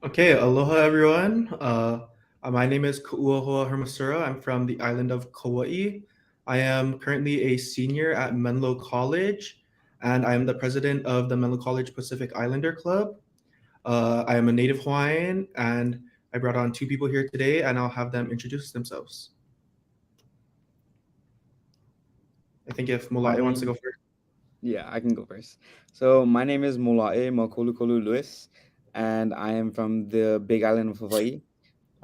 Okay, aloha everyone. My name is Ku'uahoa Hermosura. I'm from the island of Kauai. I am currently a senior at Menlo College, and I am the president of the Menlo College Pacific Islander Club. I am a native Hawaiian, and I brought on two people here today, and I'll have them introduce themselves. I think if My Mola'e wants to go name, first. yeah, I can go first. So my name is Mola'e Liwis, and I am from the Big Island of Hawaii.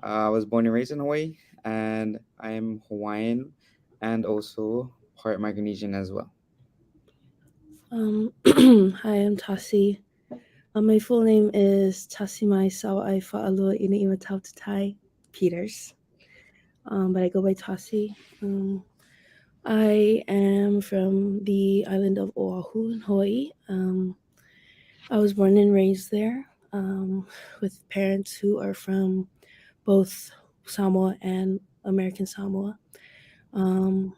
I was born and raised in Hawaii, and I am Hawaiian and also part Micronesian as well. Hi, I'm Tasi. My full name is Tasi Mai Sawa'ai Fa'alua Ina Tautatai Peters. But I go by Tasi. I am from the island of Oahu in Hawaii. I was born and raised there with parents who are from both Samoa and American Samoa. Um,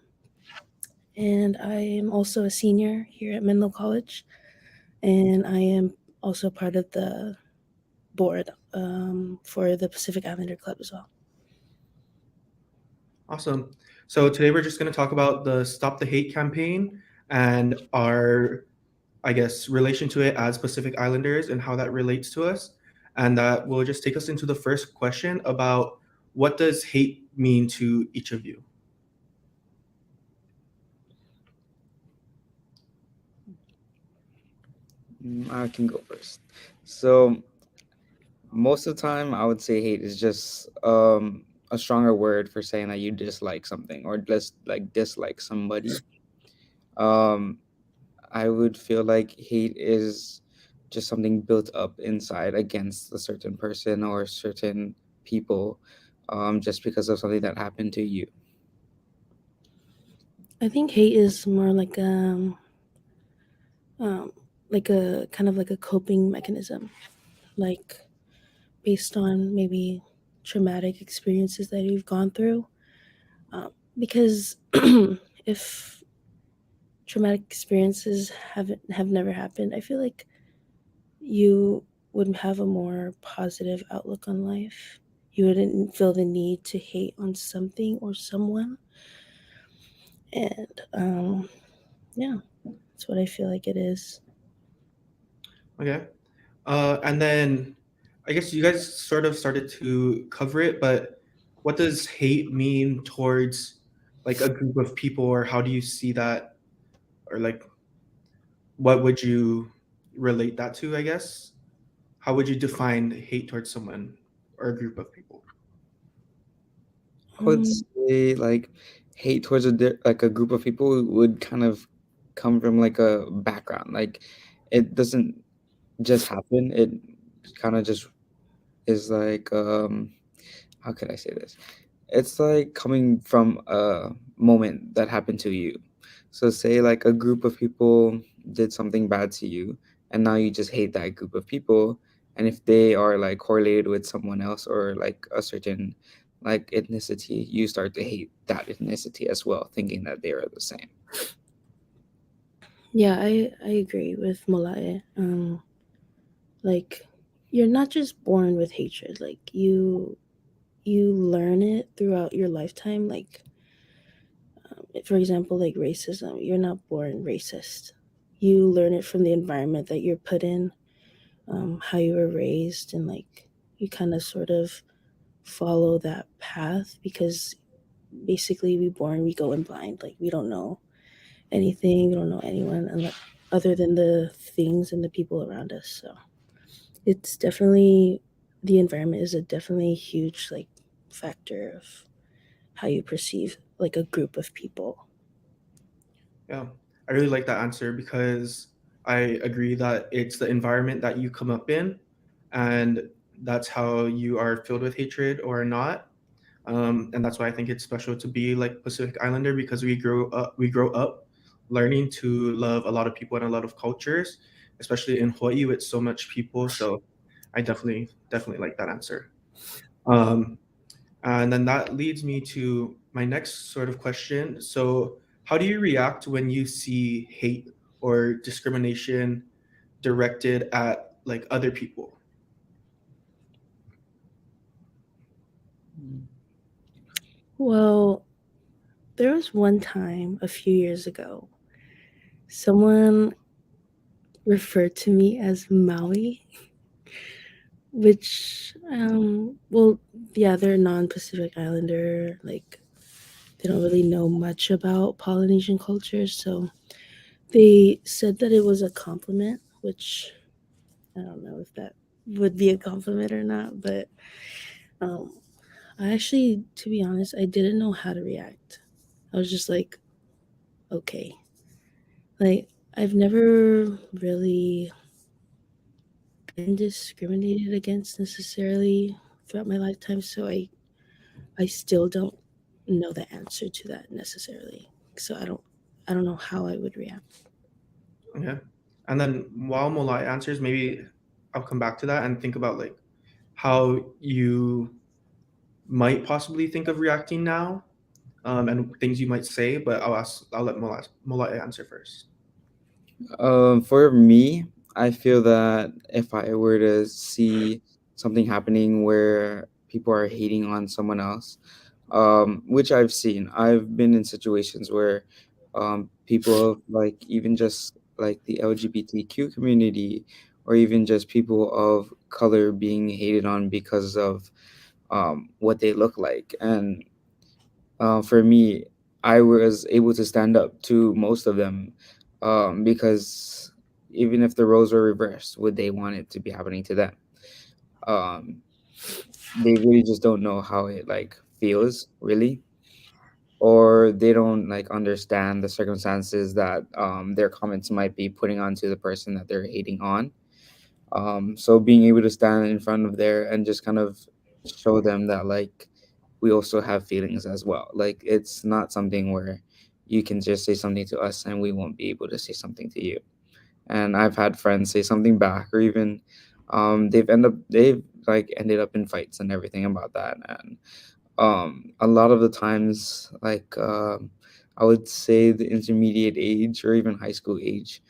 and I am also a senior here at Menlo College, and I am also part of the board for the Pacific Islander Club as well. Awesome. So today we're just going to talk about the Stop the Hate campaign and our I guess, relation to it as Pacific Islanders and how that relates to us. And that will just take us into the first question about what does hate mean to each of you? I can go first. So most of the time, I would say hate is just a stronger word for saying that you dislike something or just like dislike somebody. Um, I would feel like hate is just something built up inside against a certain person or certain people, just because of something that happened to you. I think hate is more like a kind of like a coping mechanism, like based on maybe traumatic experiences that you've gone through. Because if traumatic experiences have never happened, I feel like you would have a more positive outlook on life. You wouldn't feel the need to hate on something or someone. And yeah, that's what I feel like it is. Okay. And then I guess you guys sort of started to cover it, but what does hate mean towards like a group of people, or how do you see that, or like what would you relate that to, I guess? How would you define hate towards someone or a group of people? I would Um, say like hate towards like a group of people would kind of come from like a background. Like it doesn't just happen. It kind of just is like how could I say this? It's like coming from a moment that happened to you. So say like a group of people did something bad to you and now you just hate that group of people, and if they are like correlated with someone else or like a certain like ethnicity, you start to hate that ethnicity as well, thinking that they are the same. yeah, I agree with Mola'e. Like you're not just born with hatred. Like you learn it throughout your lifetime. Like for example, like racism. You're not born racist. You learn it from the environment that you're put in, how you were raised, and like you kind of sort of follow that path because basically we go in blind. Like we don't know anything, we don't know anyone other than the things and the people around us. So it's definitely the environment is a definitely huge like factor of how you perceive like a group of people. Yeah, I really like that answer because I agree that it's the environment that you come up in, and that's how you are filled with hatred or not. And that's why I think it's special to be like Pacific Islander because we grow up learning to love a lot of people and a lot of cultures, especially in Hawaii with so much people. So I definitely like that answer. Um, and then that leads me to my next sort of question. So, how do you react when you see hate or discrimination directed at like other people? Mm. Well, there was one time a few years ago, someone referred to me as Maui, which, well, yeah, they're non-Pacific Islander. Like, they don't really know much about Polynesian culture, so they said that it was a compliment, which I don't know if that would be a compliment or not, but um, I actually, to be honest, I didn't know how to react. I was just like, okay. Like, I've never really been discriminated against necessarily throughout my lifetime, so I still don't know the answer to that necessarily. So I don't know how I would react. Okay. And then while Molai answers, maybe I'll come back to that and think about like how you might possibly think of reacting now, and things you might say. But I'll let Molai answer first. For me, I feel that if I were to see something happening where people are hating on someone else, which I've seen, I've been in situations where people of like even just like the LGBTQ community or even just people of color being hated on because of what they look like. And for me, I was able to stand up to most of them because even if the roles were reversed, would they want it to be happening to them? Um, they really just don't know how it like feels, really, or they don't like understand the circumstances that their comments might be putting onto the person that they're hating on. So being able to stand in front of there and just kind of show them that like we also have feelings as well. Like it's not something where you can just say something to us and we won't be able to say something to you. And I've had friends say something back, or even they've like ended up in fights and everything about that. And a lot of the times like I would say the intermediate age or even high school age,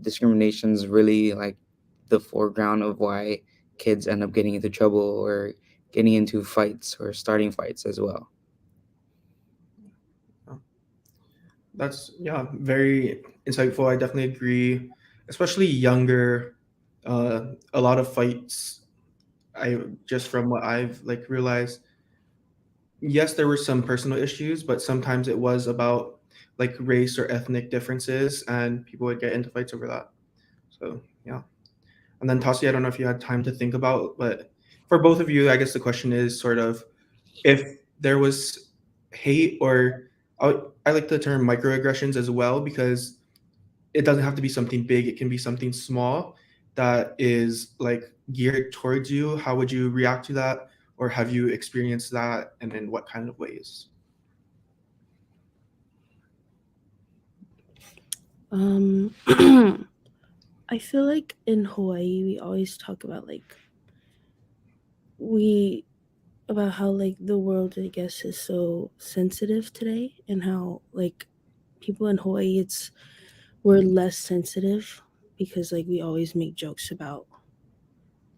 discrimination is really like the foreground of why kids end up getting into trouble or getting into fights or starting fights as well. Oh, that's yeah, very insightful. I definitely agree, especially younger. A lot of fights. I just from what I've like realized, yes, there were some personal issues, but sometimes it was about like race or ethnic differences, and people would get into fights over that. So yeah. And then Tasi, I don't know if you had time to think about, but for both of you, I guess the question is sort of if there was hate or I like the term microaggressions as well because it doesn't have to be something big. It can be something small that is like geared towards you. How would you react to that? Or have you experienced that and in what kind of ways? Um, I feel like in Hawaii we always talk about like we about how like the world I guess is so sensitive today and how like people in Hawaii it's we're less sensitive because like we always make jokes about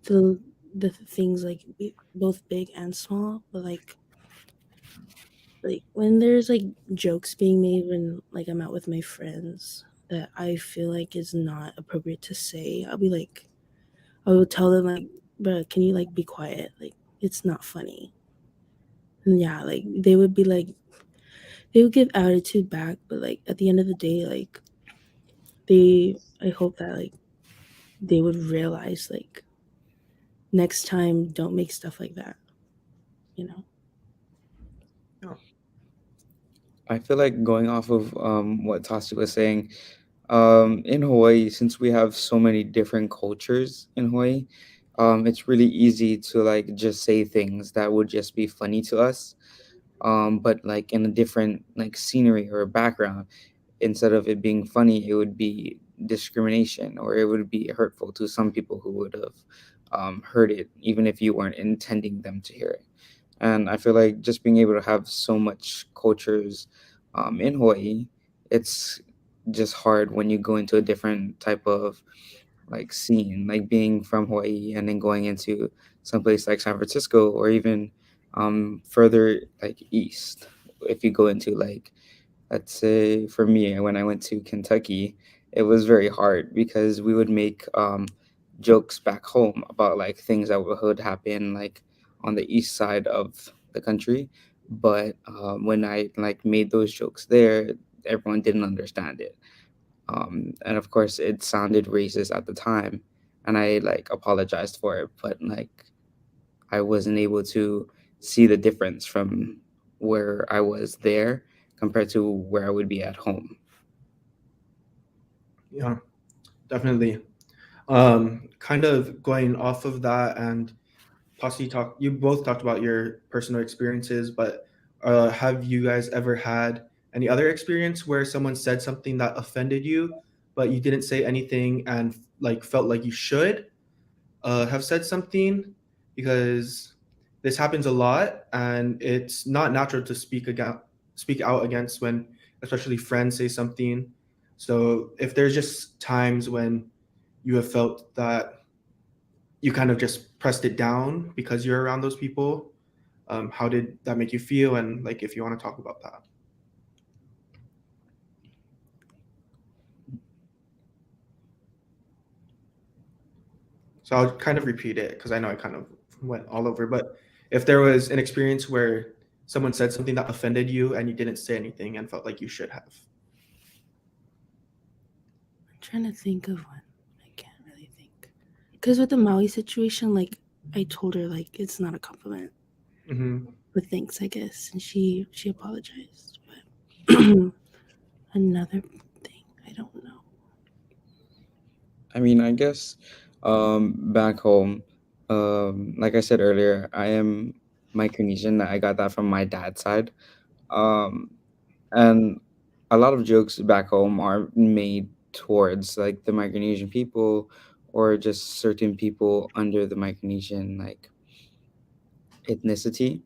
the the things like both big and small, but like when there's like jokes being made when like I'm out with my friends that I feel like is not appropriate to say, I'll be like I will tell them like, but can you like be quiet? Like it's not funny. And yeah, like they would be like they would give attitude back, but like at the end of the day, like they I hope that like they would realize like next time don't make stuff like that, you know. Yeah. I feel like going off of what Tasi was saying, in Hawaii, since we have so many different cultures in Hawaii, it's really easy to like just say things that would just be funny to us, but like in a different like scenery or background, instead of it being funny, it would be discrimination or it would be hurtful to some people who would have heard it, even if you weren't intending them to hear it. And I feel like just being able to have so much cultures in Hawaii, it's just hard when you go into a different type of like scene, like being from Hawaii and then going into someplace like San Francisco or even further like east. If you go into like, let's say for me, when I went to Kentucky, it was very hard because we would make jokes back home about like things that would happen like on the east side of the country. But when I like made those jokes there, everyone didn't understand it. And of course, it sounded racist at the time, and I like apologized for it. But like I wasn't able to see the difference from where I was there compared to where I would be at home. Yeah, definitely. Kind of going off of that, and Tasi talk. You both talked about your personal experiences, but have you guys ever had any other experience where someone said something that offended you, but you didn't say anything and like felt like you should have said something? Because this happens a lot, and it's not natural to speak out against when, especially friends say something. So if there's just times when you have felt that you kind of just pressed it down because you're around those people. How did that make you feel? And like, if you want to talk about that. So I'll kind of repeat it because I know I kind of went all over. But if there was an experience where someone said something that offended you and you didn't say anything and felt like you should have. I'm trying to think of one. I can't really think. Because with the Maui situation, like I told her like it's not a compliment, Mm-hmm. but thanks, I guess, and she apologized. But another thing, I don't know. I mean, I guess back home, like I said earlier, I am Micronesian. I got that from my dad's side. Um, and a lot of jokes back home are made towards like the Micronesian people or just certain people under the Micronesian like ethnicity.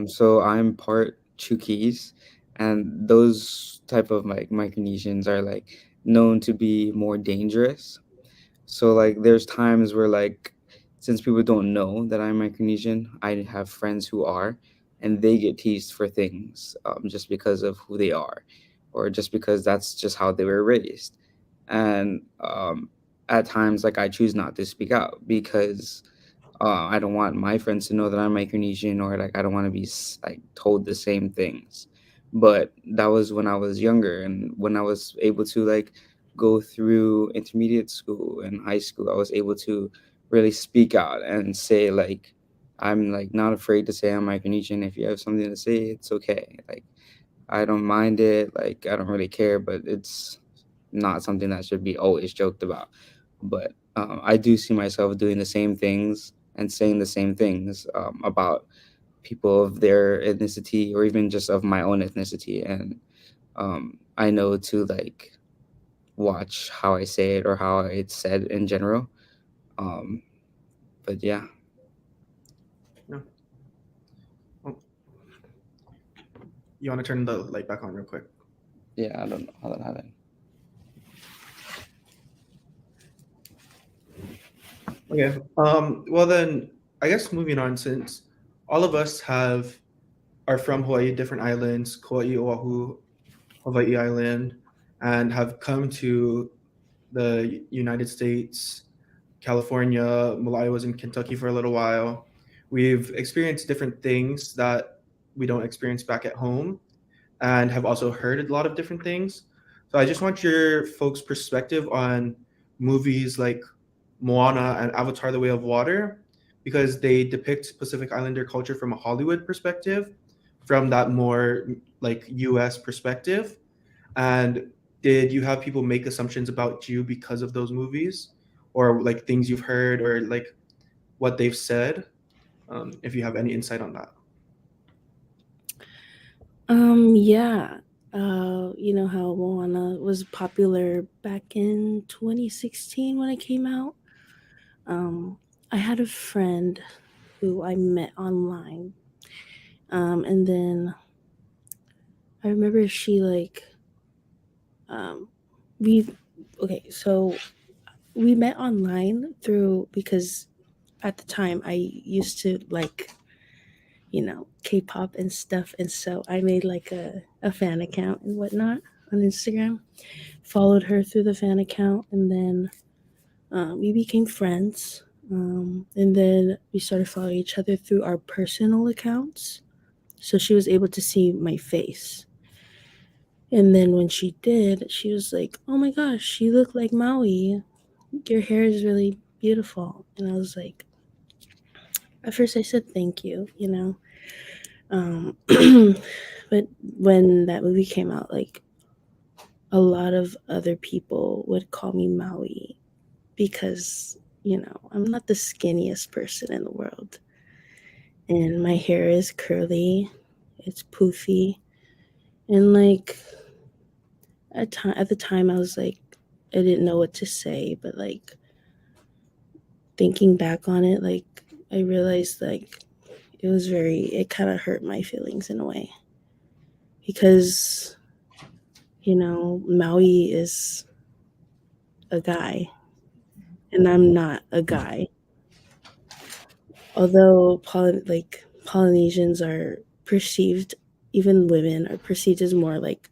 So I'm part Chukis, and those type of like Micronesians are like known to be more dangerous. So like there's times where like since people don't know that I'm Micronesian, I have friends who are, and they get teased for things just because of who they are, or just because that's just how they were raised. And at times like I choose not to speak out because I don't want my friends to know that I'm Micronesian, or like I don't want to be like told the same things. But that was when I was younger, and when I was able to like go through intermediate school and high school, I was able to really speak out and say like I'm like not afraid to say I'm Micronesian. If you have something to say, it's okay. Like I don't mind it. Like I don't really care, but it's not something that should be always joked about. But I do see myself doing the same things and saying the same things about people of their ethnicity or even just of my own ethnicity. And I know to like watch how I say it or how it's said in general. Um, but yeah, Yeah. Oh, you want to turn the light back on real quick? yeah, I don't know how that happened. Okay. Well then, I guess moving on, since all of us are from Hawaii, different islands, Kauai, Oahu, Hawaii Island, and have come to the United States, California. Mola'e was in Kentucky for a little while. We've experienced different things that we don't experience back at home, and have also heard a lot of different things. So I just want your folks' perspective on movies like Moana and Avatar: The Way of Water, because they depict Pacific Islander culture from a Hollywood perspective, from that more like U.S. perspective. And did you have people make assumptions about you because of those movies, or like things you've heard, or like what they've said? If you have any insight on that. Yeah. You know how Moana was popular back in 2016 when it came out. Um, I had a friend who I met online, and then I remember she like um, we okay, so we met online through because at the time I used to like K-pop and stuff. And so I made like a fan account and whatnot on Instagram, followed her through the fan account, and then we became friends. And then we started following each other through our personal accounts. So she was able to see my face. And then when she did, she was like, "Oh my gosh, you look like Maui. Your hair is really beautiful." And I was like, at first I said thank you. But when that movie came out, like a lot of other people would call me Maui because, I'm not the skinniest person in the world. And my hair is curly, it's poofy. And like at the time I was like I didn't know what to say, but like thinking back on it, like I realized like it kind of hurt my feelings in a way because Maui is a guy and I'm not a guy. Although Polynesians are perceived, even women are perceived as more like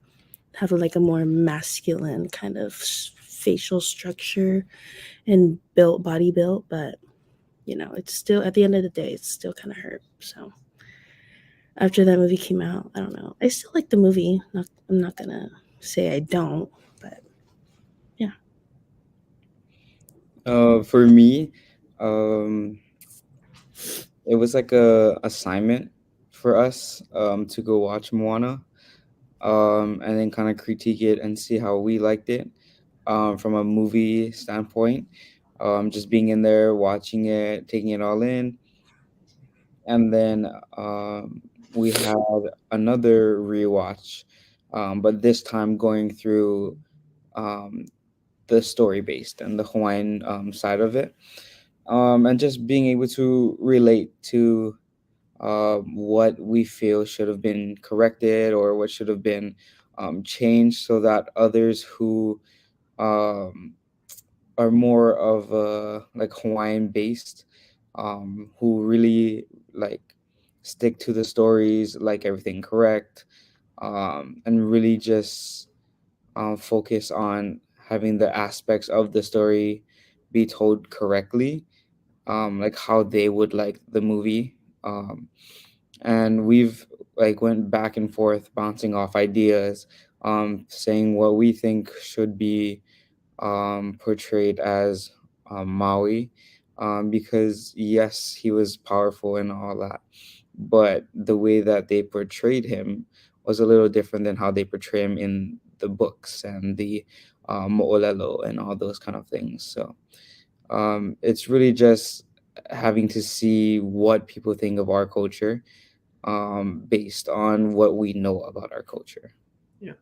have like a more masculine kind of facial structure and body built, but it's still at the end of the day, it's still kind of hurt. So after that movie came out, I don't know. I still like the movie. I'm not gonna say I don't, but yeah. For me, um, it was like a assignment for us to go watch Moana, and then kind of critique it and see how we liked it from a movie standpoint. Just being in there, watching it, taking it all in, and then we had another rewatch, but this time going through um, the story based and the Hawaiian side of it, and just being able to relate to what we feel should have been corrected or what should have been changed so that others who um, are more of like Hawaiian based, who really like stick to the stories, like everything correct, and really just focus on having the aspects of the story be told correctly, like how they would like the movie. And we've like went back and forth bouncing off ideas, saying what we think should be portrayed as Maui, because yes, he was powerful and all that, but the way that they portrayed him was a little different than how they portray him in the books and the Mo'olelo and all those kind of things. So it's really just having to see what people think of our culture based on what we know about our culture. Yeah.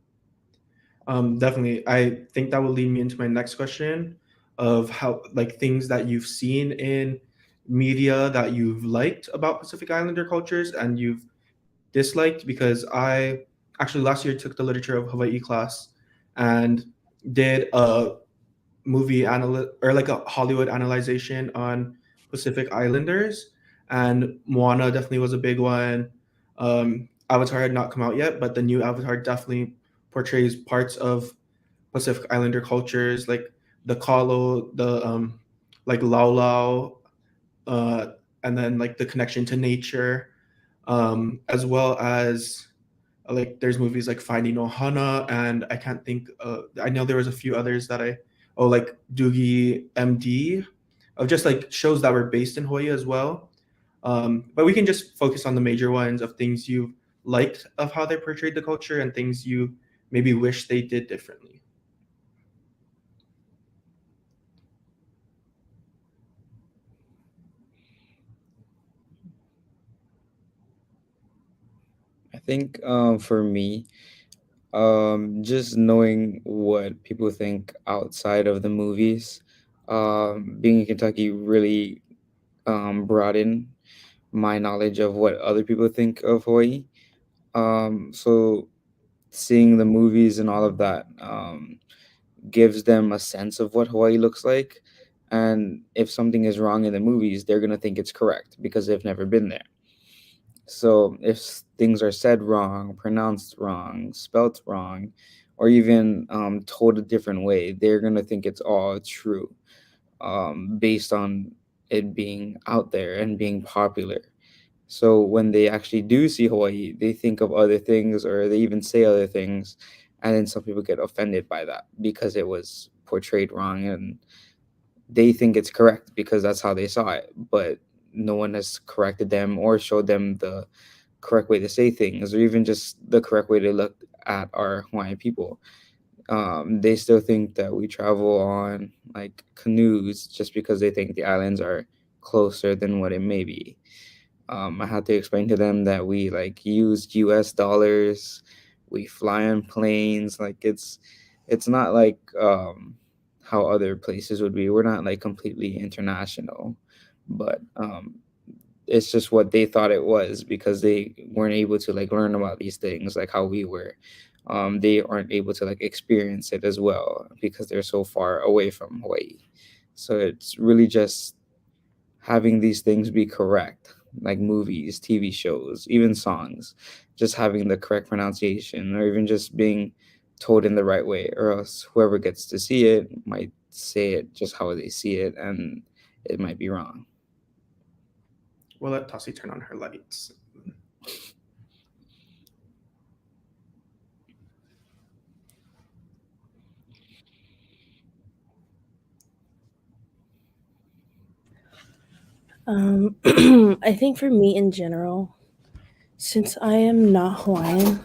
Definitely. I think that will lead me into my next question of how like things that you've seen in media that you've liked about Pacific Islander cultures and you've disliked, because I actually last year took the literature of Hawaii class and did a or like a Hollywood analyzation on Pacific Islanders, and Moana definitely was a big one. Avatar had not come out yet, but the new Avatar definitely portrays parts of Pacific Islander cultures, like the Kalo, the like Lau Lau, uh, and then like the connection to nature, as well as like there's movies like Finding Ohana, and I can't think. I know there was a few others that like Doogie MD, of just like shows that were based in Hawaii as well. But we can just focus on the major ones of things you liked of how they portrayed the culture and things you maybe wish they did differently. I think for me, just knowing what people think outside of the movies, being in Kentucky really broadened my knowledge of what other people think of Hawaii. So seeing the movies and all of that gives them a sense of what Hawaii looks like. And if something is wrong in the movies, they're gonna think it's correct because they've never been there. So if things are said wrong, pronounced wrong, spelt wrong, or even told a different way, they're gonna think it's all true, based on it being out there and being popular. So when they actually do see Hawaii, they think of other things or they even say other things, and then some people get offended by that because it was portrayed wrong, and they think it's correct because that's how they saw it, but no one has corrected them or showed them the correct way to say things or even just the correct way to look at our Hawaiian people. They still think that we travel on like canoes just because they think the islands are closer than what it may be. I had to explain to them that we like use US dollars, we fly on planes, like it's not like how other places would be. We're not like completely international, but it's just what they thought it was because they weren't able to like learn about these things like how we were. They aren't able to like experience it as well because they're so far away from Hawaii. So it's really just having these things be correct, like movies, TV shows, even songs, just having the correct pronunciation or even just being told in the right way, or else whoever gets to see it might say it just how they see it and it might be wrong. We'll let Tasi turn on her lights. I think for me in general, since I am not Hawaiian,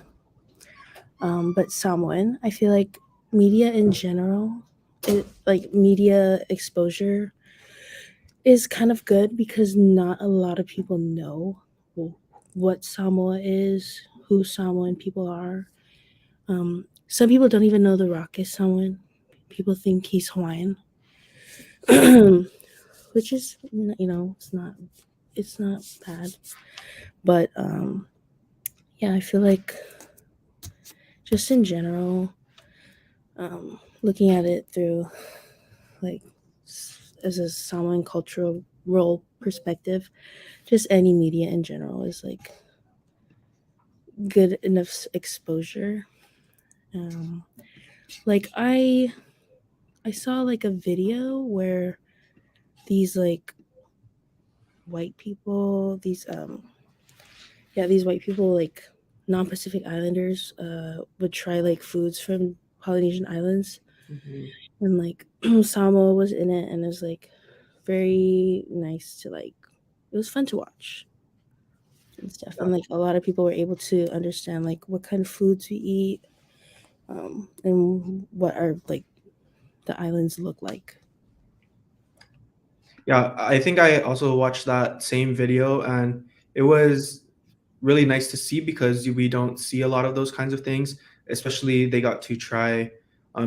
but Samoan, I feel like media in general, like media exposure, is kind of good because not a lot of people know what Samoa is, who Samoan people are. Some people don't even know The Rock is Samoan. People think he's Hawaiian, which is it's not bad. But yeah, I feel like just in general, looking at it through like as a Samoan cultural role perspective, just any media in general is like good enough exposure. Um, like I saw like a video where these like white people, these white people like non-Pacific Islanders would try like foods from Polynesian islands, Mhm. and like Samoa was in it, and it was like very nice to like. It was fun to watch and stuff, Yeah. and like a lot of people were able to understand like what kind of foods we eat, and what our like the islands look like. Yeah, I think I also watched that same video, and it was really nice to see because we don't see a lot of those kinds of things. Especially, they got to try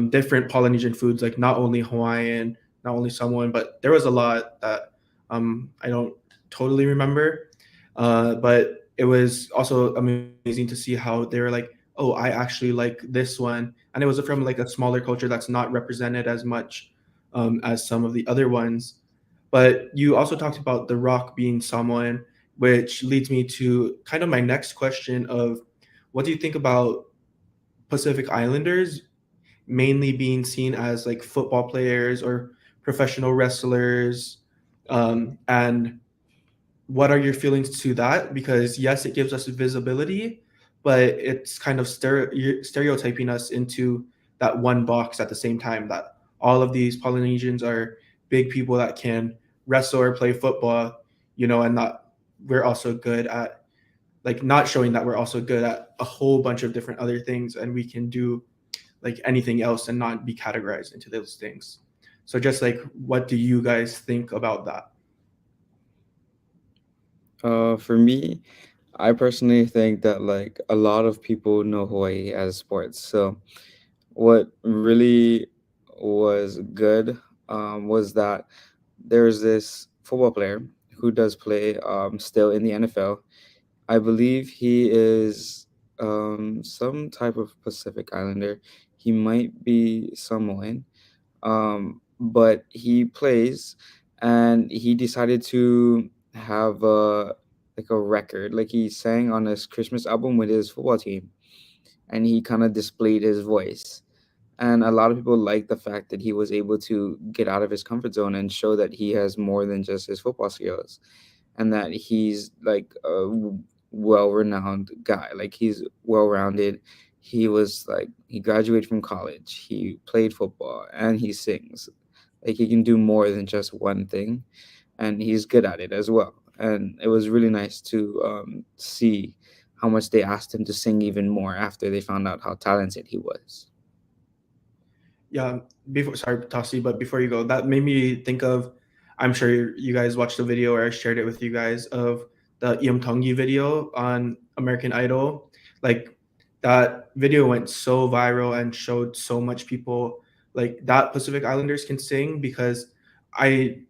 different Polynesian foods, like not only Hawaiian, not only Samoan, but there was a lot that I don't totally remember. But it was also amazing to see how they were like, "Oh, I actually like this one," and it was from like a smaller culture that's not represented as much as some of the other ones. But you also talked about The Rock being Samoan, which leads me to kind of my next question of what do you think about Pacific Islanders mainly being seen as like football players or professional wrestlers? And what are your feelings to that? Because yes, it gives us visibility, but it's kind of stereotyping us into that one box at the same time that all of these Polynesians are big people that can wrestle or play football, and that we're also good at like not showing that we're also good at a whole bunch of different other things and we can do like anything else and not be categorized into those things. So just like what do you guys think about that? For me, I personally think that like a lot of people know Hawaii as sports. So what really was good was that there's this football player who does play still in the NFL. I believe he is some type of Pacific Islander. He might be Samoan, but he plays, and he decided to have like a record. Like he sang on his Christmas album with his football team, and he kind of displayed his voice. And a lot of people like the fact that he was able to get out of his comfort zone and show that he has more than just his football skills, and that he's like a well-renowned guy. Like he's well-rounded. He was like he graduated from college. He played football and he sings. Like he can do more than just one thing, and he's good at it as well. And it was really nice to see how much they asked him to sing even more after they found out how talented he was. Yeah, before sorry, Tasi, but before you go, that made me think of. I'm sure you guys watched the video, or I shared it with you guys of the Iam Tongi video on American Idol. Like that video went so viral and showed so much people like that Pacific Islanders can sing because I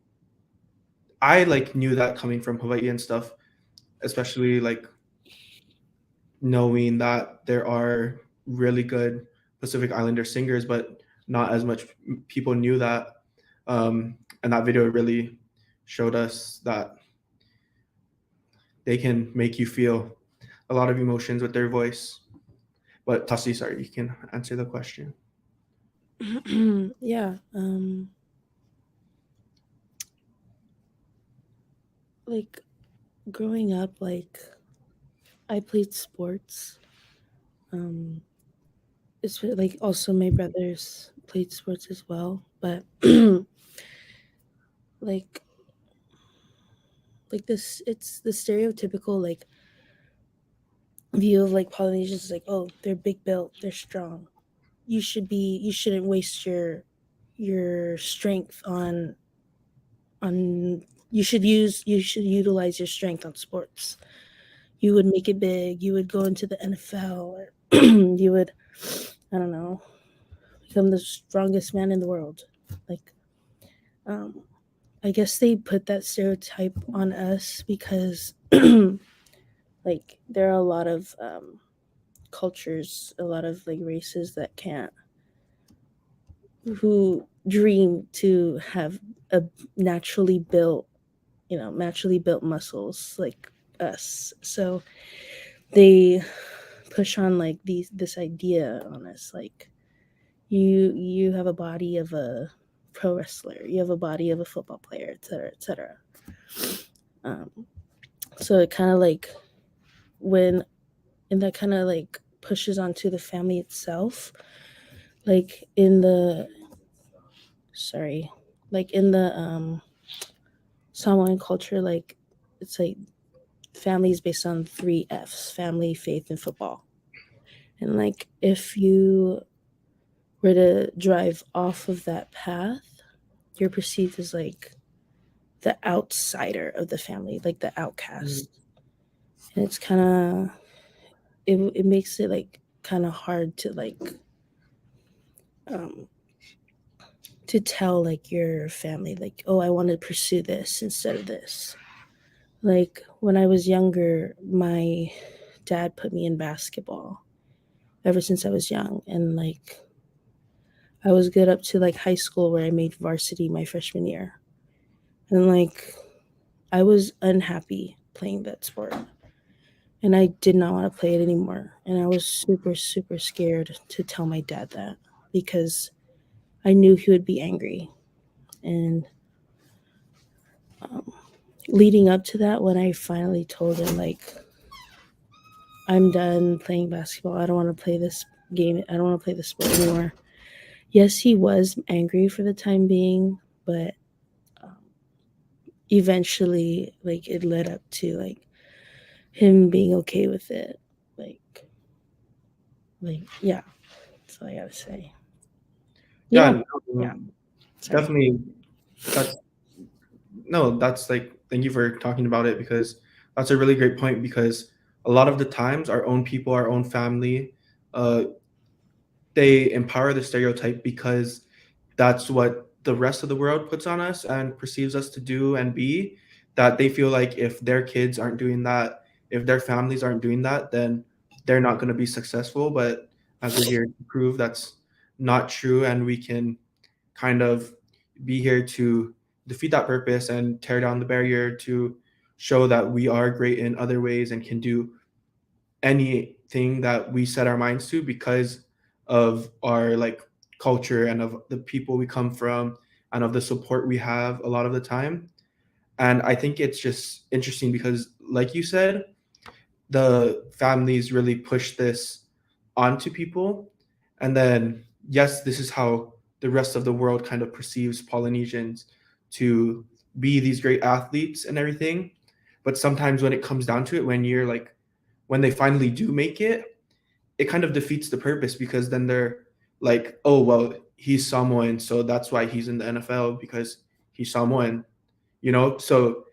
I like knew that coming from Hawaii and stuff, especially like knowing that there are really good Pacific Islander singers, but not as much people knew that. And that video really showed us that they can make you feel a lot of emotions with their voice. But Tasi, sorry, you can answer the question. Yeah. Like growing up, like I played sports. Um, it's like also my brothers played sports as well, but like this, it's the stereotypical like view of like Polynesians is like, oh, they're big built, they're strong. You shouldn't waste your strength on you should utilize your strength on sports. You would make it big, you would go into the NFL, or you would, I don't know, become the strongest man in the world. Like, um, I guess they put that stereotype on us because, like, there are a lot of cultures, a lot of like races that can't, who dream to have a naturally built, naturally built muscles like us. So they push on like this idea on us, like you have a body of a pro wrestler, you have a body of a football player, etc., etc. Um, so it kind of like when and that kind of like pushes onto the family itself, like in the sorry, like in the Samoan culture, like it's like family is based on three F's: family, faith, and football. And like if you were to drive off of that path, you're perceived as like the outsider of the family, like the Mm. outcast. And it's kind of it makes it like kind of hard to like um to tell like your family like, oh, I want to pursue this instead of this. Like when I was younger, my dad put me in basketball ever since I was young, and like I was good up to like high school where I made varsity my freshman year. And like I was unhappy playing that sport, and I did not want to play it anymore. And I was super, super scared to tell my dad that because I knew he would be angry. And um, leading up to that, when I finally told him, like, I'm done playing basketball, I don't want to play this game, I don't want to play this sport anymore. Yes, he was angry for the time being, but um, eventually, like, it led up to like him being okay with it. Yeah, that's all I gotta say. Yeah, Yeah, yeah. no, Sorry. definitely. That's no, that's like thank you for talking about it because that's a really great point because a lot of the times our own people, our own family, uh, they empower the stereotype because that's what the rest of the world puts on us and perceives us to do and be, that they feel like if their kids aren't doing that, if their families aren't doing that, then they're not going to be successful. But as we're here to prove that's not true, and we can kind of be here to defeat that purpose and tear down the barrier to show that we are great in other ways and can do anything that we set our minds to because of our like culture and of the people we come from and of the support we have a lot of the time. And I think it's just interesting because, like you said, the families really push this onto people. And then, yes, this is how the rest of the world kind of perceives Polynesians to be these great athletes and everything. But sometimes when it comes down to it, when they finally do make it kind of defeats the purpose because then they're like, oh, well, he's Samoan. So that's why he's in the NFL because he's Samoan, you know? So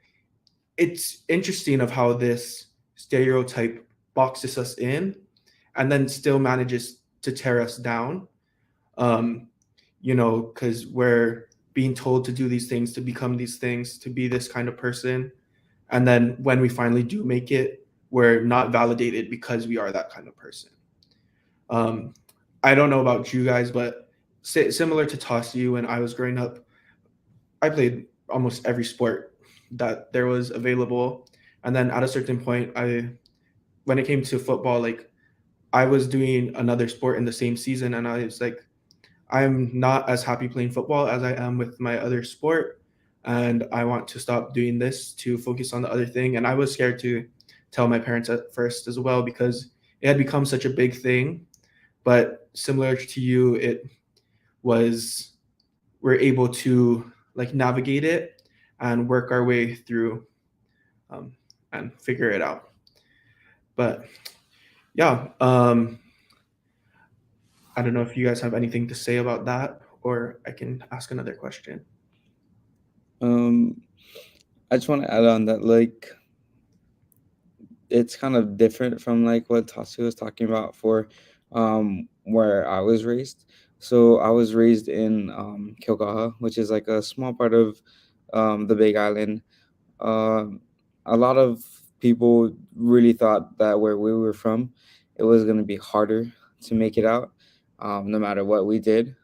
it's interesting of how this stereotype boxes us in and then still manages to tear us down. Um, because we're being told to do these things, to become these things, to be this kind of person. And then when we finally do make it, we're not validated because we are that kind of person. Um, I don't know about you guys, but similar to Tasi, when I was growing up, I played almost every sport that there was available. And then at a certain point, when it came to football, like I was doing another sport in the same season, and I was like, I'm not as happy playing football as I am with my other sport, and I want to stop doing this to focus on the other thing. And I was scared to tell my parents at first as well because it had become such a big thing. But similar to you, it was we're able to like navigate it and work our way through um, and figure it out. But yeah, I don't know if you guys have anything to say about that, or I can ask another question. Um, I just want to add on that like it's kind of different from like what Tasi was talking about for where I was raised. So I was raised in Kilgaha, which is like a small part of the Big Island. Um, a lot of people really thought that where we were from, it was going to be harder to make it out, no matter what we did.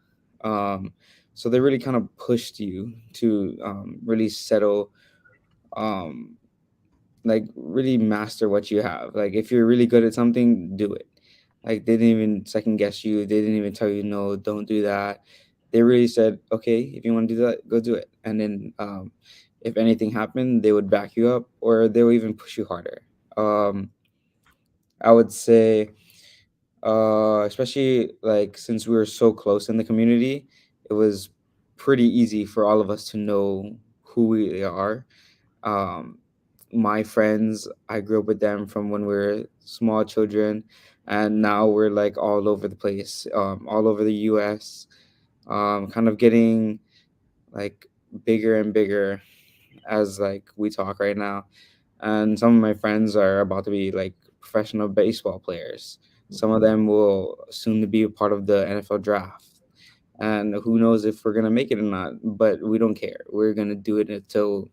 Um, so they really kind of pushed you to really settle, um, like really master what you have. Like if you're really good at something, do it. Like they didn't even second guess you. They didn't even tell you no, don't do that. They really said, okay, if you want to do that, go do it. And then if anything happened, they would back you up or they would even push you harder. Um, I would say, especially like since we were so close in the community, it was pretty easy for all of us to know who we are. um, my friends, I grew up with them from when we were small children, and now we're like all over the place, all over the U.S. Kind of getting like bigger and bigger as like we talk right now. And some of my friends are about to be like professional baseball players. Some of them will soon to be a part of the NFL draft. And who knows if we're gonna make it or not, but we don't care. We're gonna do it until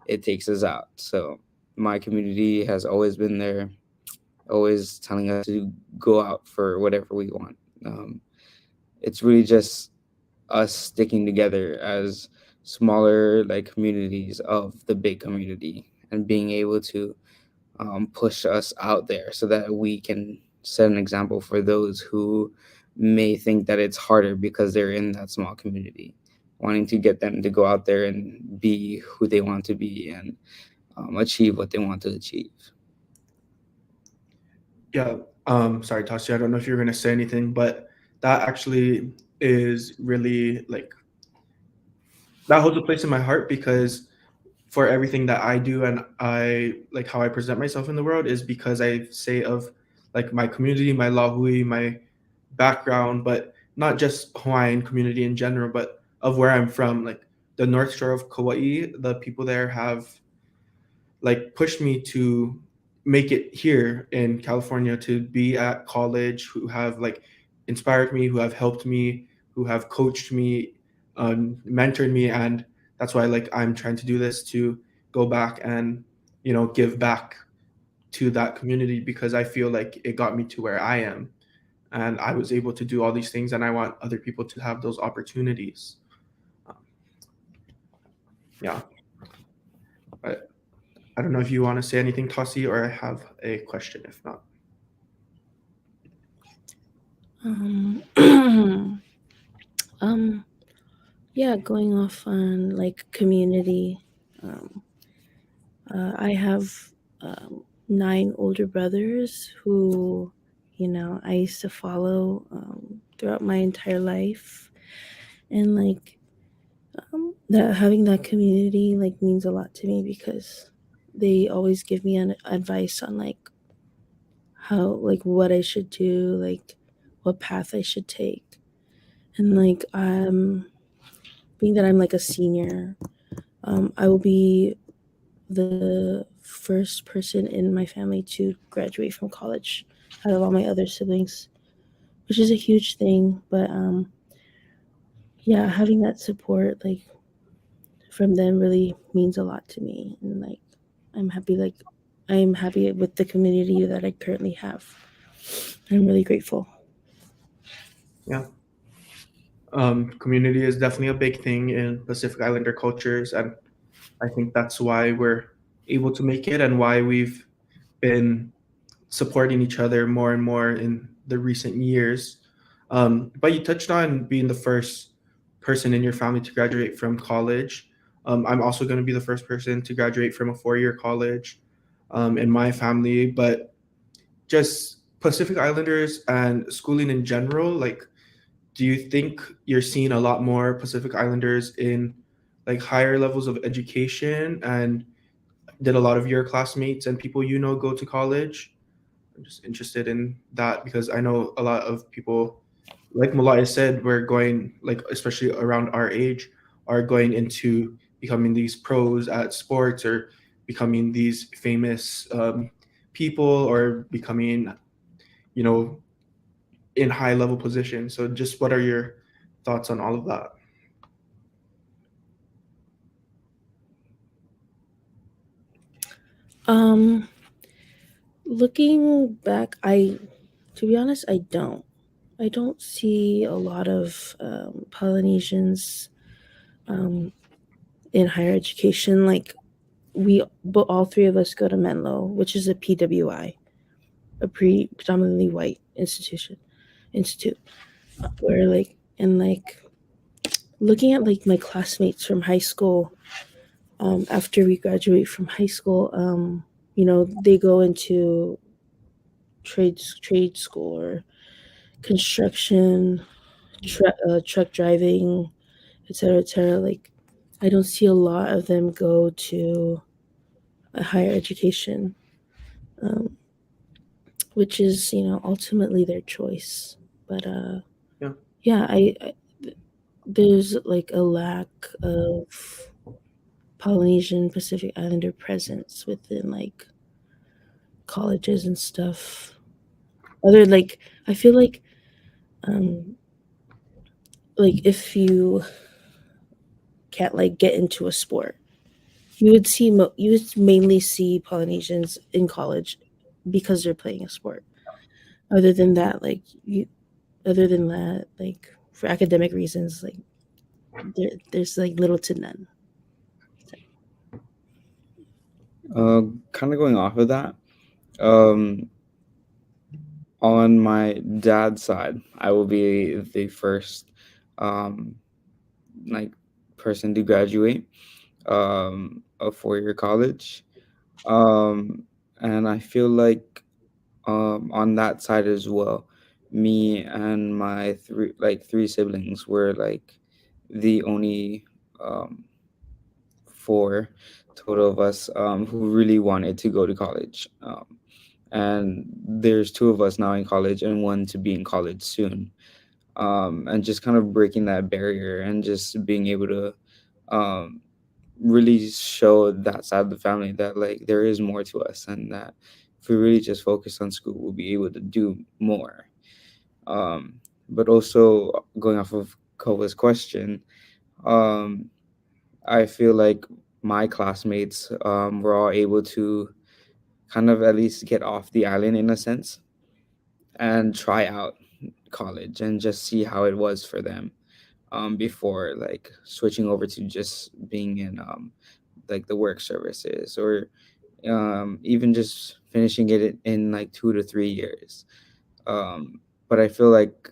it takes us out. So my community has always been there, always telling us to go out for whatever we want. Um, it's really just us sticking together as smaller like communities of the big community and being able to push us out there so that we can set an example for those who may think that it's harder because they're in that small community, wanting to get them to go out there and be who they want to be and achieve what they want to achieve. Yeah. Sorry, Tasha. I don't know if you're gonna say anything, but that actually is really like that holds a place in my heart because for everything that I do and I like how I present myself in the world is because I say of like my community, my lahui, my background, but not just Hawaiian community in general, but of where I'm from. Like the North Shore of Kauai, the people there have like pushed me to make it here in California to be at college, who have like inspired me, who have helped me, who have coached me, mentored me, and that's why like I'm trying to do this to go back and give back to that community because I feel like it got me to where I am and I was able to do all these things and I want other people to have those opportunities. Um, yeah, but I don't know if you want to say anything, Tasi, or I have a question. If not, Um, um, yeah, going off on like community. Um, I have 9 older brothers who, I used to follow throughout my entire life, and like that having that community like means a lot to me because they always give me an advice on like how like what I should do, like what path I should take, and like being that I'm like a senior, I will be the first person in my family to graduate from college out of all my other siblings, which is a huge thing. But yeah, having that support like from them really means a lot to me, and like I'm happy like I'm happy with the community that I currently have. I'm really grateful. yeah, community is definitely a big thing in Pacific Islander cultures, and I think that's why we're able to make it and why we've been supporting each other more and more in the recent years. But you touched on being the first person in your family to graduate from college. I'm also going to be the first person to graduate from a 4-year college in my family. But just Pacific Islanders and schooling in general, like, do you think you're seeing a lot more Pacific Islanders in like higher levels of education? And did a lot of your classmates and people you know go to college? I'm just interested in that because I know a lot of people, like Mola'e said, we're going, like, especially around our age, are going into becoming these pros at sports or becoming these famous people or becoming, you know, in high level positions. So, just what are your thoughts on all of that? Um, Looking back, to be honest, I don't see a lot of Polynesians um, in higher education. Like but all three of us go to Menlo, which is a PWI, a predominantly white institute, where like and like looking at like my classmates from high school, after we graduate from high school, they go into trade school or construction, truck driving, etc., etc. Like, I don't see a lot of them go to a higher education, um, which is ultimately their choice. But Yeah, yeah, there's like a lack of Polynesian Pacific Islander presence within like colleges and stuff. Other like I feel um like if you can't like get into a sport, you would mainly see Polynesians in college because they're playing a sport. Other than that, other than that, like for academic reasons, like there's like little to none. Kind of going off of that, um, on my dad's side, I will be the first, um, like person to graduate a 4-year college. Um, and I feel like on that side as well, me and my three siblings were like the only um, four total of us who really wanted to go to college. And there's two of us now in college and one to be in college soon. And just kind of breaking that barrier and just being able to um, really show that side of the family that like there is more to us and that if we really just focus on school, we'll be able to do more. Um, but also going off of Kova's question, um, I feel like my classmates were all able to kind of at least get off the island in a sense and try out college and just see how it was for them before like switching over to just being in like the work services or even just finishing it in like 2 to 3 years. But I feel like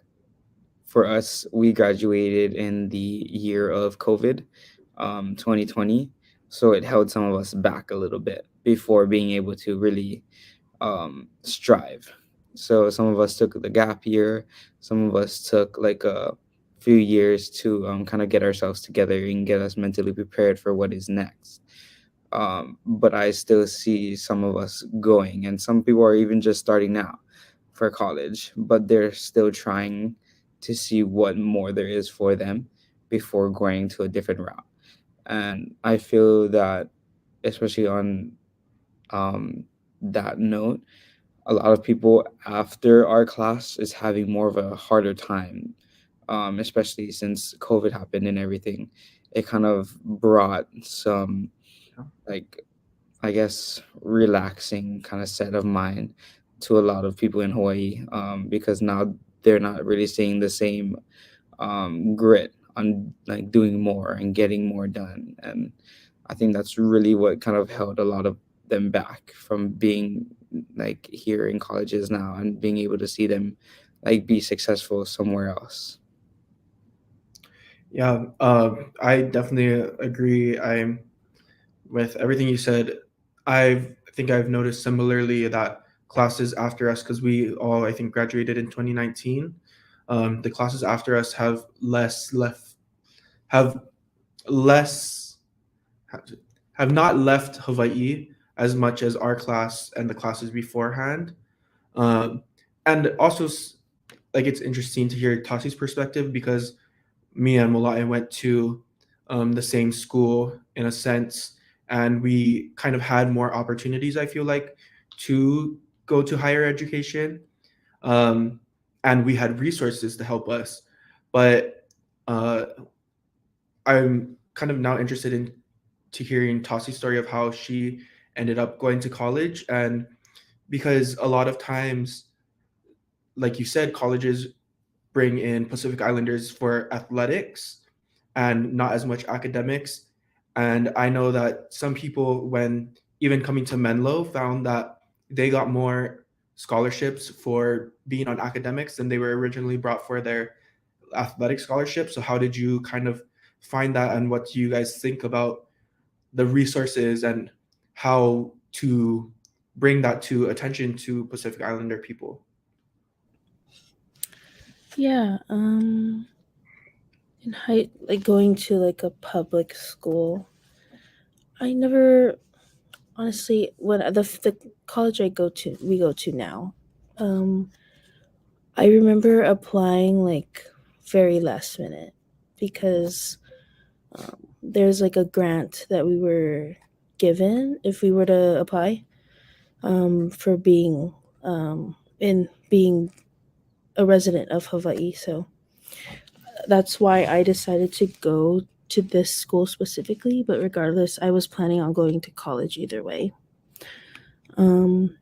for us, we graduated in the year of COVID, 2020. So it held some of us back a little bit before being able to really strive. So some of us took the gap year, some of us took like a few years to kind of get ourselves together and get us mentally prepared for what is next. But I still see some of us going, and some people are even just starting now for college, but they're still trying to see what more there is for them before going to a different route. And I feel that, especially on um, that note, a lot of people after our class is having more of a harder time, especially since COVID happened and everything. It kind of brought some, Yeah. like, I guess, relaxing kind of set of mind to a lot of people in Hawaii, because now they're not really seeing the same grit on like doing more and getting more done. And I think that's really what kind of held a lot of them back from being like here in colleges now and being able to see them like be successful somewhere else. Yeah, I definitely agree. I'm with everything you said. I think I've noticed similarly that classes after us, because we all I think graduated in 2019, the classes after us have less have not left Hawaii as much as our class and the classes beforehand. Um, and also, like it's interesting to hear Tasi's perspective because me and Mola'e went to the same school in a sense, and we kind of had more opportunities. I feel like to go to higher education, um, and we had resources to help us. But uh, I'm kind of now interested in to hearing Tasi's story of how she ended up going to college, and because a lot of times, like you said, colleges bring in Pacific Islanders for athletics and not as much academics. And I know that some people, when even coming to Menlo, found that they got more scholarships for being on academics than they were originally brought for their athletic scholarship. So, how did you kind of find that, and what do you guys think about the resources and how to bring that to attention to Pacific Islander people? Yeah, in high like going to like a public school. I never honestly when the college we go to now. Um, I remember applying like very last minute because there's like a grant that we were given if we were to apply for being a resident of Hawaii. So that's why I decided to go to this school specifically. But regardless, I was planning on going to college either way. Um,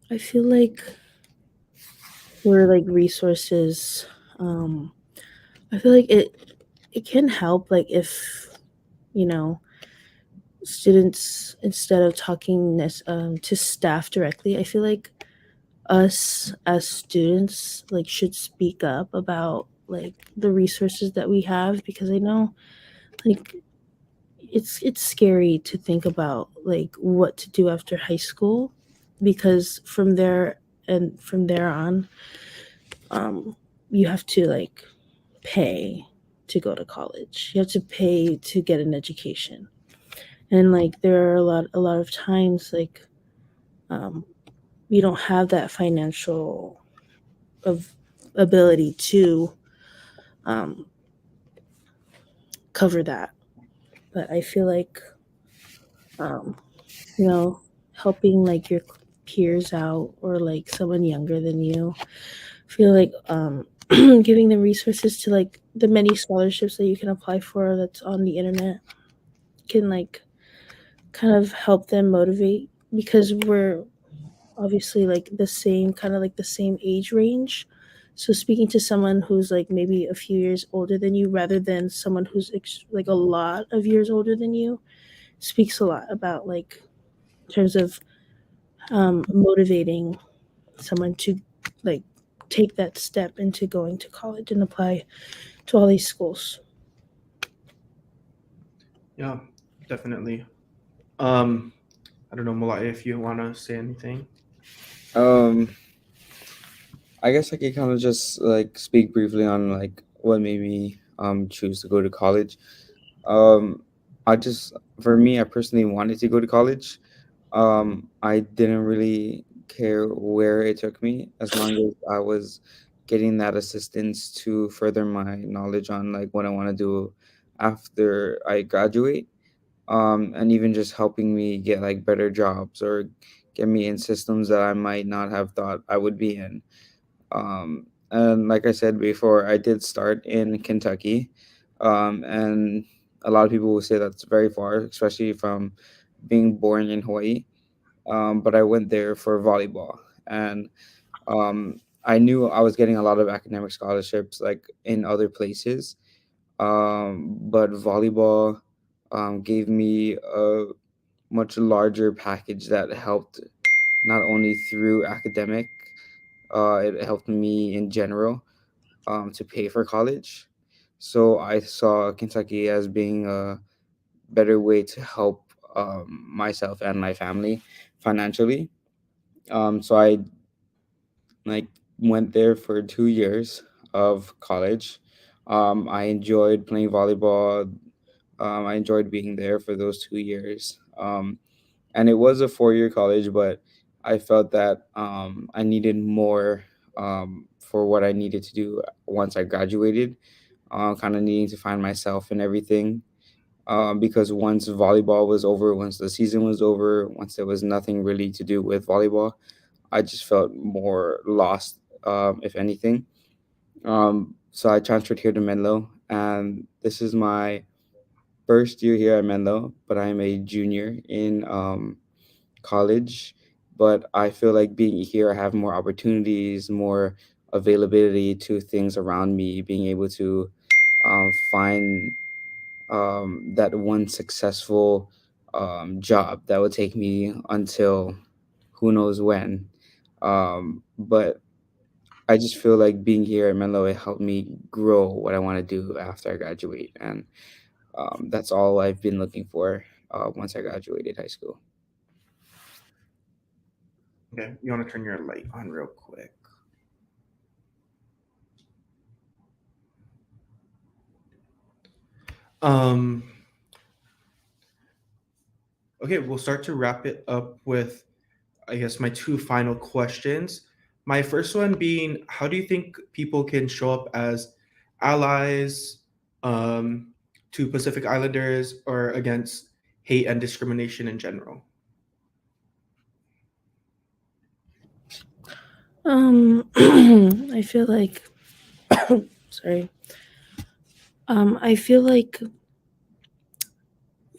I feel like for like resources, um, I feel like it can help like if you know students instead of talking to staff directly. I feel like us as students like should speak up about like the resources that we have because I know like it's scary to think about like what to do after high school because from there on um you have to like pay to go to college. You have to pay to get an education. And like there are a lot of times like um you don't have that financial of ability to um cover that. But I feel like um you know helping like your peers out or like someone younger than you feel like giving them resources to like the many scholarships that you can apply for that's on the internet can like kind of help them motivate because we're obviously like the same kind of like the same age range. So speaking to someone who's like maybe a few years older than you rather than someone who's like a lot of years older than you speaks a lot about like in terms of motivating someone to like take that step into going to college and apply to all these schools. Yeah, definitely. Um, I don't know, Mola'e, if you want to say anything. Um, I guess I could kind of just like speak briefly on like what made me choose to go to college. Um, I just for me, I personally wanted to go to college. I didn't really care where it took me as long as I was getting that assistance to further my knowledge on like what I want to do after I graduate. And even just helping me get like better jobs or get me in systems that I might not have thought I would be in. And like I said before, I did start in Kentucky. And a lot of people will say that's very far, especially from being born in Hawaii. But I went there for volleyball. And I knew I was getting a lot of academic scholarships like in other places. But volleyball gave me a much larger package that helped not only through academic, it helped me in general to pay for college. So I saw Kentucky as being a better way to help myself and my family financially. So I like went there for 2 years of college. I enjoyed playing volleyball. I enjoyed being there for those 2 years. And it was a 4 year college, but I felt that I needed more for what I needed to do once I graduated. Kind of needing to find myself and everything. Because once volleyball was over, once the season was over, once there was nothing really to do with volleyball, I just felt more lost, if anything. So I transferred here to Menlo, and this is my first year here at Menlo, but I'm a junior in college. But I feel like being here, I have more opportunities, more availability to things around me, being able to find that one successful job that would take me until who knows when. But I just feel like being here at Menlo, it helped me grow what I want to do after I graduate. And that's all I've been looking for once I graduated high school. Okay, you want to turn your light on real quick. Um, okay, we'll start to wrap it up with, I guess, my two final questions. My first one being, how do you think people can show up as allies um, to Pacific Islanders or against hate and discrimination in general? I feel like sorry. I feel like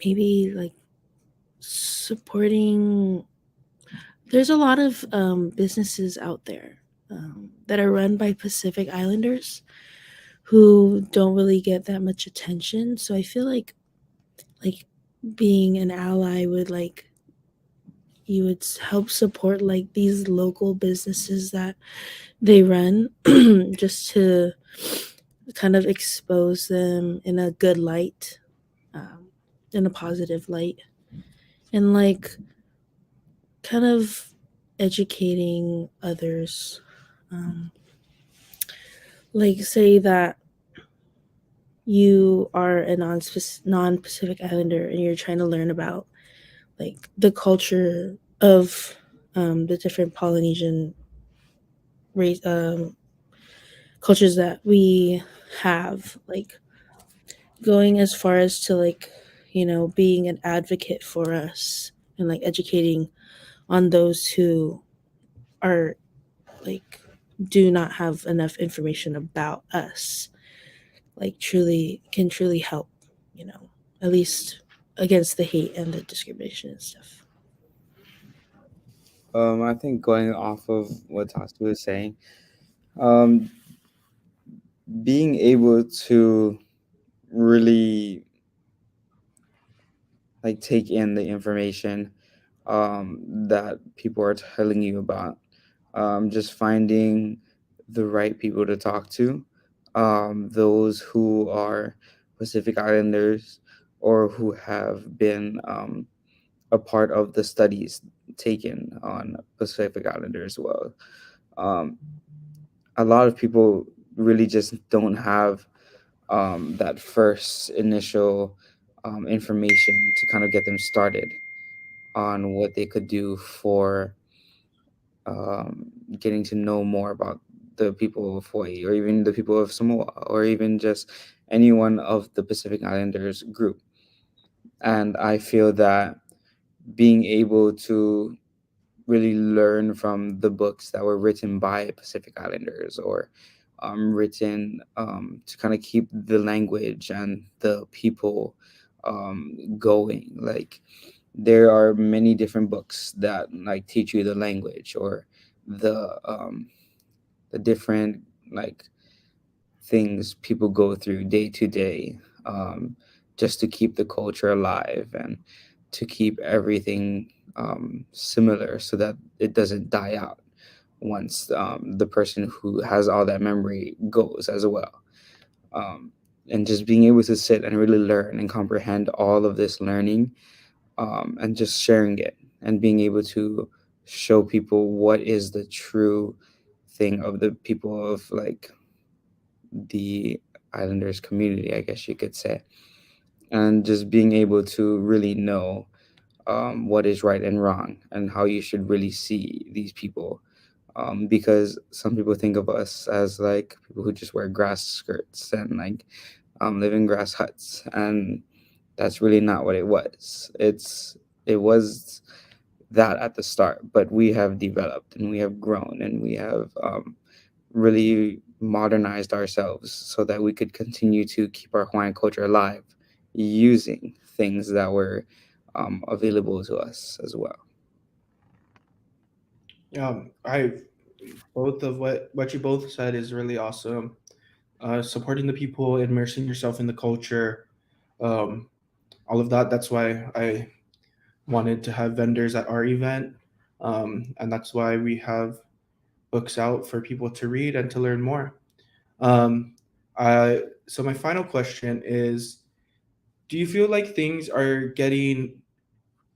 maybe like supporting. There's a lot of businesses out there that are run by Pacific Islanders who don't really get that much attention. So I feel like being an ally would like you would help support like these local businesses that they run just to kind of expose them in a good light, um, in a positive light, and like kind of educating others. Um, like say that you are a non-Pacific Islander and you're trying to learn about like the culture of the different Polynesian race cultures that we have, like going as far as to like being an advocate for us and like educating on those who are like do not have enough information about us, like truly help, at least against the hate and the discrimination and stuff. I think going off of what Tasi was saying, um, being able to really like take in the information, that people are telling you about. Just finding the right people to talk to, those who are Pacific Islanders or who have been a part of the studies taken on Pacific Islanders as well. Um, a lot of people really just don't have that first initial information to kind of get them started on what they could do for getting to know more about the people of Hawaii or even the people of Samoa or even just anyone of the Pacific Islanders group. And I feel that being able to really learn from the books that were written by Pacific Islanders or written to kind of keep the language and the people going. Like there are many different books that like teach you the language or the different like things people go through day to day, just to keep the culture alive and to keep everything similar so that it doesn't die out once the person who has all that memory goes as well. Um, and just being able to sit and really learn and comprehend all of this learning, and just sharing it and being able to show people what is the true thing of the people of like the Islanders community, I guess you could say, and just being able to really know what is right and wrong and how you should really see these people. Because some people think of us as like people who just wear grass skirts and like live in grass huts, and that's really not what it was. It was that at the start, but we have developed and we have grown and we have really modernized ourselves so that we could continue to keep our Hawaiian culture alive using things that were available to us as well. I both of what you both said is really awesome. Supporting the people, immersing yourself in the culture, um, all of that. That's why I wanted to have vendors at our event, and that's why we have books out for people to read and to learn more. Um, so my final question is: do you feel like things are getting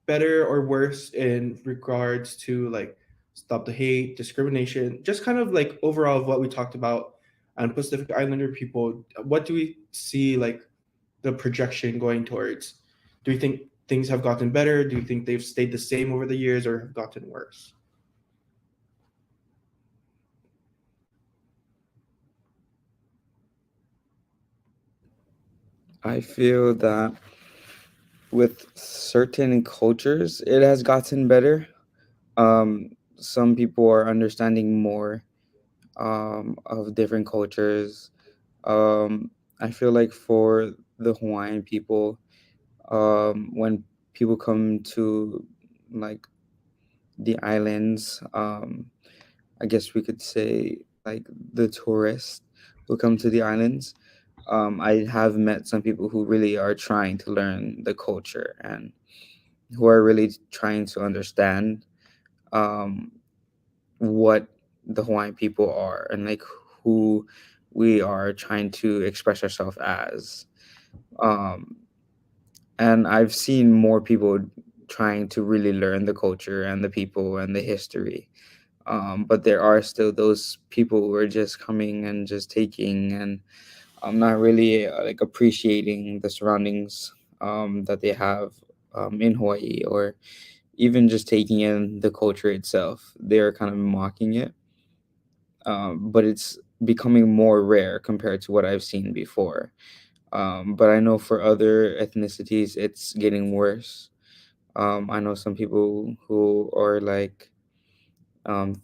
better or worse in regards to like stop the hate, discrimination, just kind of like overall of what we talked about and Pacific Islander people? What do we see like the projection going towards? Do you think things have gotten better? Do you think they've stayed the same over the years or have gotten worse? I feel that with certain cultures, it has gotten better. Some people are understanding more of different cultures. Um, I feel like for the Hawaiian people, when people come to like the islands, I guess we could say like the tourists who come to the islands. I have met some people who really are trying to learn the culture and who are really trying to understand um, what the Hawaiian people are and like who we are trying to express ourselves as. Um, and I've seen more people trying to really learn the culture and the people and the history. But there are still those people who are just coming and just taking and not really like appreciating the surroundings that they have in Hawaii or even just taking in the culture itself. They're kind of mocking it, but it's becoming more rare compared to what I've seen before. But I know for other ethnicities, it's getting worse. I know some people who are um,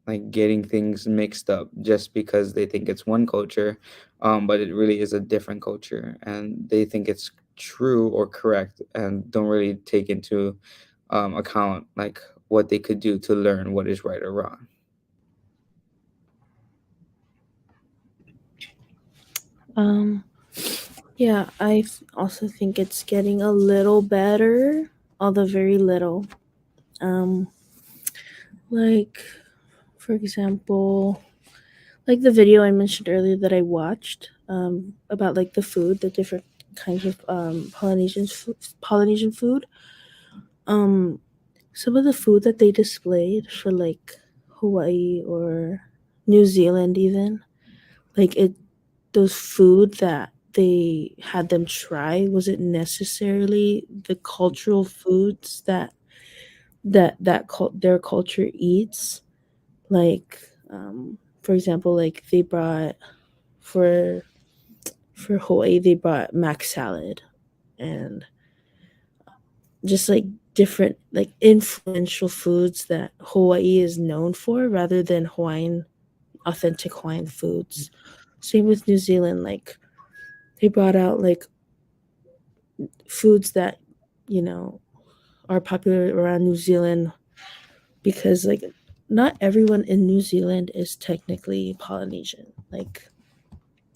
like getting things mixed up just because they think it's one culture, but it really is a different culture, and they think it's true or correct, and don't really take into account like what they could do to learn what is right or wrong. Um, yeah, also think it's getting a little better, although very little. Um, like for example, like the video I mentioned earlier that I watched about like the food, the different kinds of Polynesian food. Um, some of the food that they displayed for like Hawaii or New Zealand, even like it, those food that they had them try wasn't necessarily the cultural foods that their culture eats. Like, for example, like they brought for for Hawaii, they brought mac salad and just like different like influential foods that Hawaii is known for rather than authentic Hawaiian foods. Same with New Zealand, like they brought out like foods that, you know, are popular around New Zealand because like not everyone in New Zealand is technically Polynesian. Like,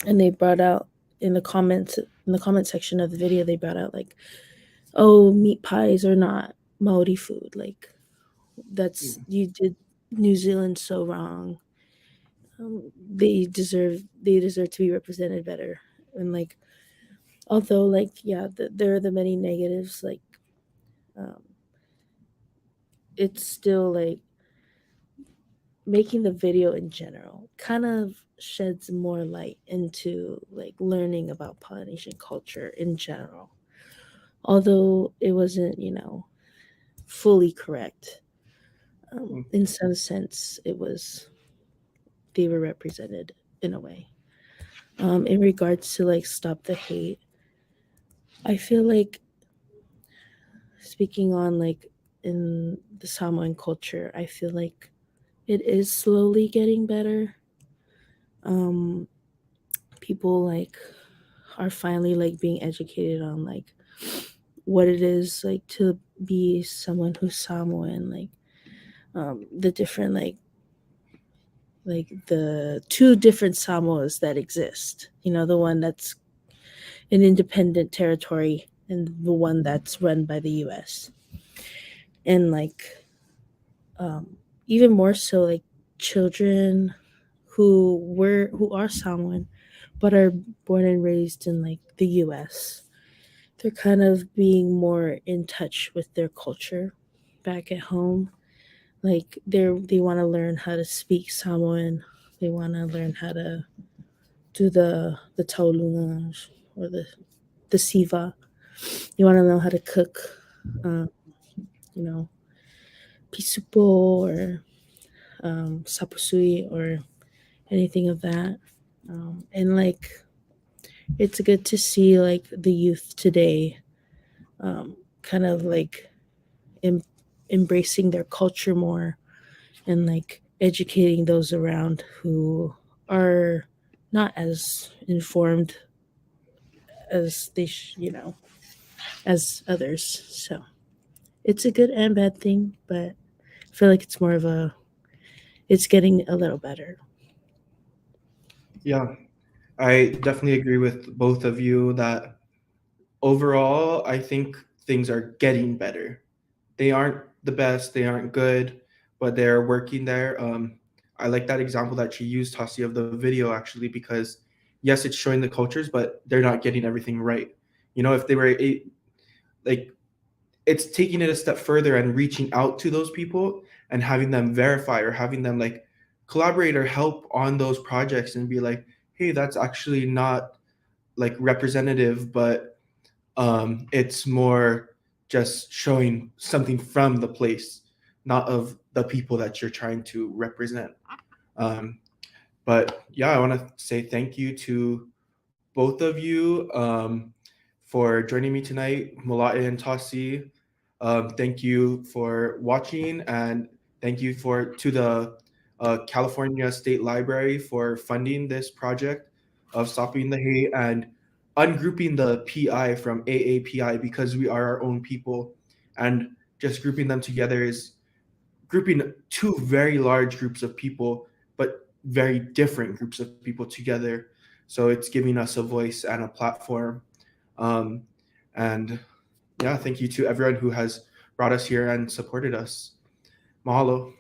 and they brought out in the comment section of the video they brought out like, oh, meat pies are not Maori food. Like that's you did New Zealand so wrong. They deserve to be represented better. And like although like yeah, there are the many negatives. Like um, it's still like making the video in general kind of sheds more light into like learning about Polynesian culture in general. Although it wasn't, you know, fully correct. In some sense, it was they were represented in a way. In regards to like stop the hate, I feel like speaking on like in the Samoan culture, I feel like it is slowly getting better. Um, people like are finally like being educated on like what it is like to be someone who's Samoan, like the different like the two different Samoas that exist. You know, the one that's an independent territory and the one that's run by the US. And like even more so like children who are Samoan but are born and raised in like the US. They're kind of being more in touch with their culture back at home. Like they want to learn how to speak Samoan. They want to learn how to do the taulunga or the siva. You want to know how to cook, uh, you know, pisupo or sapusui or anything of that. And like it's good to see like the youth today kind of like em- embracing their culture more and like educating those around who are not as informed as you know, as others. So it's a good and bad thing, but I feel like it's more of a it's getting a little better. Yeah, I definitely agree with both of you that overall, I think things are getting better. They aren't the best, they aren't good, but they're working there. I like that example that you used, Tasi, of the video actually, because yes, it's showing the cultures, but they're not getting everything right. You know, if they were like, it's taking it a step further and reaching out to those people and having them verify or having them like collaborate or help on those projects and be like, hey, that's actually not like representative, but it's more just showing something from the place, not of the people that you're trying to represent. Um, but yeah, I want to say thank you to both of you for joining me tonight, Mola'e and Tasi. Thank you for watching, and thank you for to the California State Library for funding this project of stopping the hate and ungrouping the PI from AAPI because we are our own people, and just grouping them together is grouping two very large groups of people, but very different groups of people together. So it's giving us a voice and a platform. Um, and yeah, thank you to everyone who has brought us here and supported us. Mahalo.